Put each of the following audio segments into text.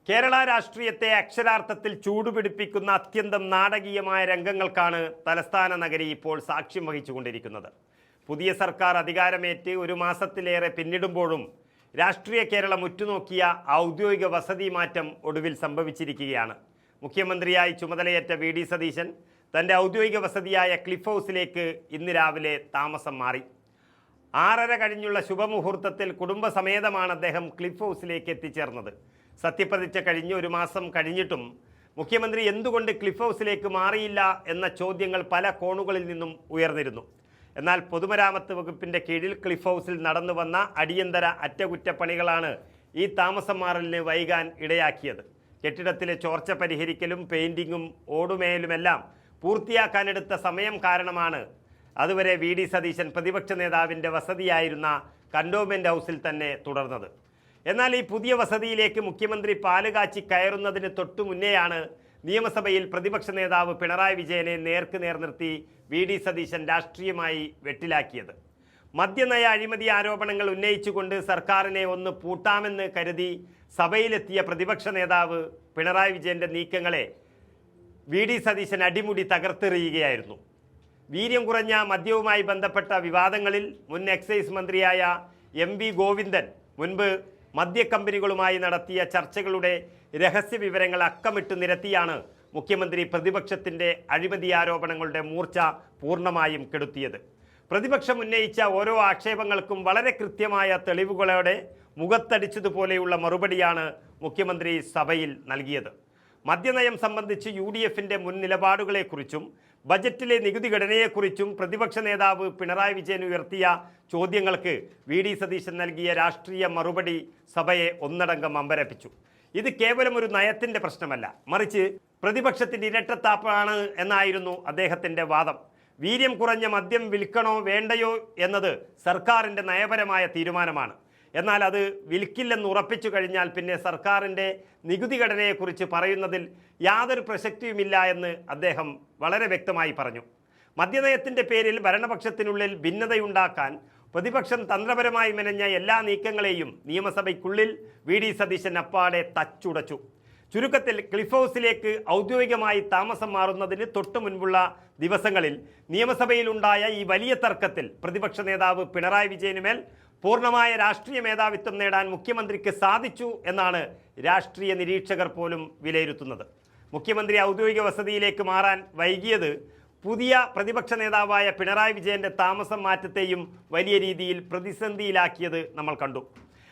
കേരള രാഷ്ട്രീയത്തെ അക്ഷരാർത്ഥത്തിൽ ചൂടുപിടിപ്പിക്കുന്ന അത്യന്തം നാടകീയമായ രംഗങ്ങൾക്കാണ് തലസ്ഥാന നഗരി ഇപ്പോൾ സാക്ഷ്യം വഹിച്ചുകൊണ്ടിരിക്കുന്നത്. പുതിയ സർക്കാർ അധികാരമേറ്റ് ഒരു മാസത്തിലേറെ പിന്നിടുമ്പോഴും രാഷ്ട്രീയ കേരളം ഉറ്റുനോക്കിയ ഔദ്യോഗിക വസതി മാറ്റം ഒടുവിൽ സംഭവിച്ചിരിക്കുകയാണ്. മുഖ്യമന്ത്രിയായി ചുമതലയേറ്റ വി.ഡി. സതീശൻ തൻ്റെ ഔദ്യോഗിക വസതിയായ ക്ലിഫ് ഹൗസിലേക്ക് ഇന്ന് രാവിലെ താമസം മാറി. 6:30 കഴിഞ്ഞുള്ള ശുഭമുഹൂർത്തത്തിൽ കുടുംബസമേതമാണ് അദ്ദേഹം ക്ലിഫ് ഹൗസിലേക്ക് എത്തിച്ചേർന്നത്. സത്യപ്രതിജ്ഞ കഴിഞ്ഞ് ഒരു മാസം കഴിഞ്ഞിട്ടും മുഖ്യമന്ത്രി എന്തുകൊണ്ട് ക്ലിഫ് ഹൗസിലേക്ക് മാറിയില്ല എന്ന ചോദ്യങ്ങൾ പല കോണുകളിൽ നിന്നും ഉയർന്നിരുന്നു. എന്നാൽ പൊതുമരാമത്ത് വകുപ്പിൻ്റെ കീഴിൽ ക്ലിഫ് ഹൗസിൽ നടന്നു വന്ന അടിയന്തര അറ്റകുറ്റപ്പണികളാണ് ഈ താമസം മാറലിന് വൈകാൻ ഇടയാക്കിയത്. കെട്ടിടത്തിലെ ചോർച്ച പരിഹരിക്കലും പെയിൻറ്റിങ്ങും ഓടുമേലുമെല്ലാം പൂർത്തിയാക്കാനെടുത്ത സമയം കാരണമാണ് അതുവരെ വി.ഡി. സതീശൻ പ്രതിപക്ഷ നേതാവിൻ്റെ വസതിയായിരുന്ന കണ്ടോൺമെൻറ് ഹൗസിൽ തന്നെ തുടർന്നത്. എന്നാൽ ഈ പുതിയ വസതിയിലേക്ക് മുഖ്യമന്ത്രി പാലുകാച്ചി കയറുന്നതിന് തൊട്ടു മുന്നെയാണ് നിയമസഭയിൽ പ്രതിപക്ഷ നേതാവ് പിണറായി വിജയനെ നേർക്കുനേർ നിർത്തി വി.ഡി. സതീശൻ രാഷ്ട്രീയമായി വെട്ടിലാക്കിയത്. മദ്യനയ അഴിമതി ആരോപണങ്ങൾ ഉന്നയിച്ചുകൊണ്ട് സർക്കാരിനെ ഒന്ന് പൂട്ടാമെന്ന് കരുതി സഭയിലെത്തിയ പ്രതിപക്ഷ നേതാവ് പിണറായി വിജയൻ്റെ നീക്കങ്ങളെ വി.ഡി. സതീശൻ അടിമുടി തകർത്തെറിയുകയായിരുന്നു. വീര്യം കുറഞ്ഞ മദ്യവുമായി ബന്ധപ്പെട്ട വിവാദങ്ങളിൽ മുൻ എക്സൈസ് മന്ത്രിയായ എം.വി. ഗോവിന്ദൻ മുൻപ് മദ്യക്കമ്പനികളുമായി നടത്തിയ ചർച്ചകളുടെ രഹസ്യ വിവരങ്ങൾ അക്കമിട്ട് നിരത്തിയാണ് മുഖ്യമന്ത്രി പ്രതിപക്ഷത്തിൻ്റെ അഴിമതി ആരോപണങ്ങളുടെ മൂർച്ച പൂർണ്ണമായും കെടുത്തിയത്. പ്രതിപക്ഷം ഉന്നയിച്ച ഓരോ ആക്ഷേപങ്ങൾക്കും വളരെ കൃത്യമായ തെളിവുകളോടെ മുഖത്തടിച്ചതുപോലെയുള്ള മറുപടിയാണ് മുഖ്യമന്ത്രി സഭയിൽ നൽകിയത്. മദ്യനയം സംബന്ധിച്ച് യു.ഡി.എഫിൻ്റെ മുൻ നിലപാടുകളെക്കുറിച്ചും ബജറ്റിലെ നികുതി ഘടനയെക്കുറിച്ചും പ്രതിപക്ഷ നേതാവ് പിണറായി വിജയൻ ഉയർത്തിയ ചോദ്യങ്ങൾക്ക് വി.ഡി. സതീശൻ നൽകിയ രാഷ്ട്രീയ മറുപടി സഭയെ ഒന്നടങ്കം അമ്പരപ്പിച്ചു. ഇത് കേവലം ഒരു നയത്തിൻ്റെ പ്രശ്നമല്ല, മറിച്ച് പ്രതിപക്ഷത്തിൻ്റെ ഇരട്ടത്താപ്പാണ് എന്നായിരുന്നു അദ്ദേഹത്തിൻ്റെ വാദം. വീര്യം കുറഞ്ഞ മദ്യം വിൽക്കണോ വേണ്ടയോ എന്നത് സർക്കാരിൻ്റെ നയപരമായ തീരുമാനമാണ്. എന്നാൽ അത് വിൽക്കില്ലെന്ന് ഉറപ്പിച്ചു കഴിഞ്ഞാൽ പിന്നെ സർക്കാരിൻ്റെ നികുതി ഘടനയെക്കുറിച്ച് പറയുന്നതിൽ യാതൊരു പ്രസക്തിയുമില്ല എന്ന് അദ്ദേഹം വളരെ വ്യക്തമായി പറഞ്ഞു. മദ്യനയത്തിൻ്റെ പേരിൽ ഭരണപക്ഷത്തിനുള്ളിൽ ഭിന്നതയുണ്ടാക്കാൻ പ്രതിപക്ഷം തന്ത്രപരമായി മെനഞ്ഞ എല്ലാ നീക്കങ്ങളെയും നിയമസഭയ്ക്കുള്ളിൽ വി.ഡി. സതീശൻ അപ്പാടെ തച്ചുടച്ചു. ചുരുക്കത്തിൽ ക്ലിഫ് ഹൗസിലേക്ക് ഔദ്യോഗികമായി താമസം മാറുന്നതിന് തൊട്ടു മുൻപുള്ള ദിവസങ്ങളിൽ നിയമസഭയിലുണ്ടായ ഈ വലിയ തർക്കത്തിൽ പ്രതിപക്ഷ നേതാവ് പിണറായി വിജയനുമേൽ പൂർണ്ണമായ രാഷ്ട്രീയ മേധാവിത്വം നേടാൻ മുഖ്യമന്ത്രിക്ക് സാധിച്ചു എന്നാണ് രാഷ്ട്രീയ നിരീക്ഷകർ പോലും വിലയിരുത്തുന്നത്. മുഖ്യമന്ത്രി ഔദ്യോഗിക വസതിയിലേക്ക് മാറാൻ വൈകിയത് പുതിയ പ്രതിപക്ഷ നേതാവായ പിണറായി വിജയൻ്റെ താമസം മാറ്റത്തെയും വലിയ രീതിയിൽ പ്രതിസന്ധിയിലാക്കിയത് നമ്മൾ കണ്ടു.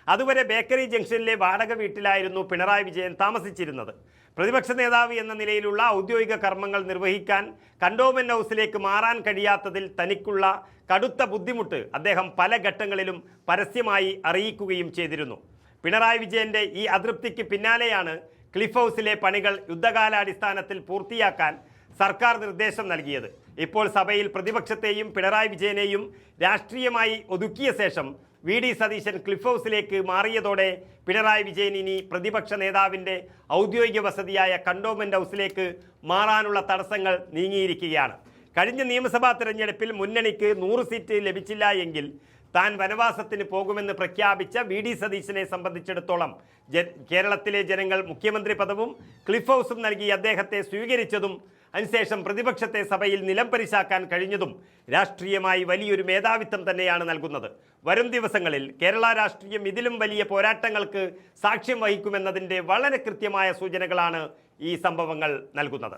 അതുവരെ ബേക്കറി ജംഗ്ഷനിലെ വാടക വീട്ടിലായിരുന്നു പിണറായി വിജയൻ താമസിച്ചിരുന്നത്. പ്രതിപക്ഷ നേതാവ് എന്ന നിലയിലുള്ള ഔദ്യോഗിക കർമ്മങ്ങൾ നിർവഹിക്കാൻ കണ്ടോൺമെൻറ് ഹൗസിലേക്ക് മാറാൻ കഴിയാത്തതിൽ തനിക്കുള്ള കടുത്ത ബുദ്ധിമുട്ട് അദ്ദേഹം പല ഘട്ടങ്ങളിലും പരസ്യമായി അറിയിക്കുകയും ചെയ്തിരുന്നു. പിണറായി വിജയൻ്റെ ഈ അതൃപ്തിക്ക് പിന്നാലെയാണ് ക്ലിഫ് ഹൗസിലെ പണികൾ യുദ്ധകാലാടിസ്ഥാനത്തിൽ പൂർത്തിയാക്കാൻ സർക്കാർ നിർദ്ദേശം നൽകിയത്. ഇപ്പോൾ സഭയിൽ പ്രതിപക്ഷത്തെയും പിണറായി വിജയനെയും രാഷ്ട്രീയമായി ഒതുക്കിയ ശേഷം വി.ഡി. സതീശൻ ക്ലിഫ് ഹൗസിലേക്ക് മാറിയതോടെ പിണറായി വിജയൻ ഇനി പ്രതിപക്ഷ നേതാവിൻ്റെ ഔദ്യോഗിക വസതിയായ കണ്ടോൺമെൻറ് ഹൗസിലേക്ക് മാറാനുള്ള തടസ്സങ്ങൾ നീങ്ങിയിരിക്കുകയാണ്. കഴിഞ്ഞ നിയമസഭാ തെരഞ്ഞെടുപ്പിൽ മുന്നണിക്ക് 100 സീറ്റ് ലഭിച്ചില്ല എങ്കിൽ താൻ വനവാസത്തിന് പോകുമെന്ന് പ്രഖ്യാപിച്ച വി.ഡി. സതീശനെ സംബന്ധിച്ചിടത്തോളം കേരളത്തിലെ ജനങ്ങൾ മുഖ്യമന്ത്രി പദവും ക്ലിഫ് ഹൗസും നൽകി അദ്ദേഹത്തെ സ്വീകരിച്ചതും അതിനുശേഷം പ്രതിപക്ഷത്തെ സഭയിൽ നിലംപരിശാക്കാൻ കഴിഞ്ഞതും രാഷ്ട്രീയമായി വലിയൊരു മേധാവിത്വം തന്നെയാണ് നൽകുന്നത്. വരും ദിവസങ്ങളിൽ കേരള രാഷ്ട്രീയം ഇതിലും വലിയ പോരാട്ടങ്ങൾക്ക് സാക്ഷ്യം വഹിക്കുമെന്നതിൻ്റെ വളരെ കൃത്യമായ സൂചനകളാണ് ഈ സംഭവങ്ങൾ നൽകുന്നത്.